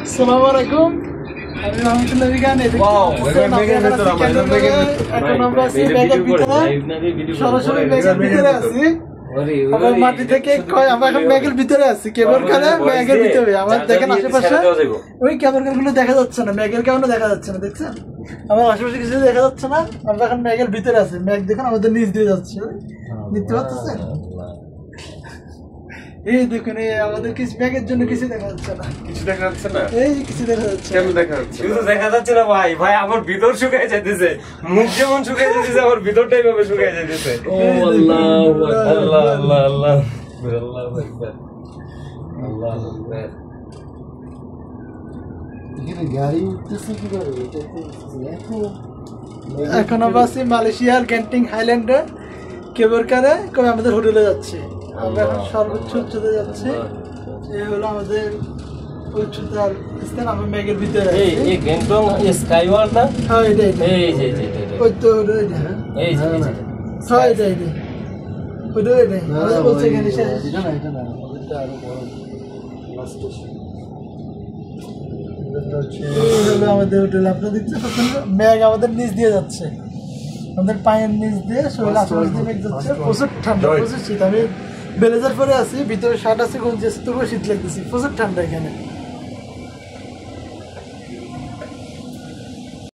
আসসালামু আলাইকুম। আমি রহমতুল্লাহ বিজ্ঞান এখন আমরা আছি ব্যাগের ভিতরে, সরাসরি ব্যাগের ভিতরে আছি। মাটি থেকে আমরা এখন ব্যাগের ভিতরে আছি, কেবল কারে ব্যাগের ভিতরে। আমার দেখেন আশেপাশে ওই কেবল গুলো দেখা যাচ্ছে না, ব্যাগের কারণে দেখা যাচ্ছে না, দেখছেন আমার আশেপাশে কিছু দেখা যাচ্ছে না। আমরা এখন ব্যাগের ভিতরে আছি, ব্যাগ দেখুন আমাদের নিচ দিয়ে যাচ্ছে, দেখতে পাচ্ছেন? এই দেখুন আমাদের কিছু ব্যাগের জন্য কিছু দেখা যাচ্ছে না, কিছু দেখা যাচ্ছে না, এই কিছু দেখা যাচ্ছে, কেন দেখা যাচ্ছে? কিছু দেখা যাচ্ছে না ভাই। ভাই আমার ভিতর শুকায় যাইতেছে, মুখ যেমন শুকায় যাইতেছে আমার ভিতরটাই ভাবে শুকায় যাইতেছে। ও আল্লাহ আল্লাহ আল্লাহ আল্লাহ আল্লাহু আকবার আল্লাহু আকবার। এখানে গাড়ি উঠতেছে কি করে? এখন আমরা আছি মালয়েশিয়ার গ্যান্টিং হাইল্যান্ডে কেবল কারে কবে আমাদের হোটেলে যাচ্ছে। আমরা এখন সর্বোচ্চ উচ্চতে যাচ্ছি, এই হলো আমাদের উচ্চতার স্থান। আমরা ব্যাগের ভিতরে আছি। এই গ্যাংটং স্কাই ওয়ার্ল্ড না? হ্যাঁ এটাই, এই যে ওই তো ওইটা, এই যে হ্যাঁ এটাই ওইটা এটাই আমরা বলছি এখানে শেষ। এটা না, এটা না, ওইটা আরো বড় লাস্ট স্টেশন। এই হলো আমাদের হোটেল। আপনারা দেখতে পাচ্ছেন ব্যাগ আমাদের নিচ দিয়ে যাচ্ছে, আমাদের পায়ের নিচ দিয়ে শরীর আশেপাশ দিয়ে ব্যাগ যাচ্ছে। প্রচুর ঠান্ডা, প্রচুর শীত। আমি ব্লেজার পরে আছি, ভিতরে শার্ট আছে, গঞ্জি আছে, তবুও শীত লাগতেছি, প্রচুর ঠান্ডা এখানে।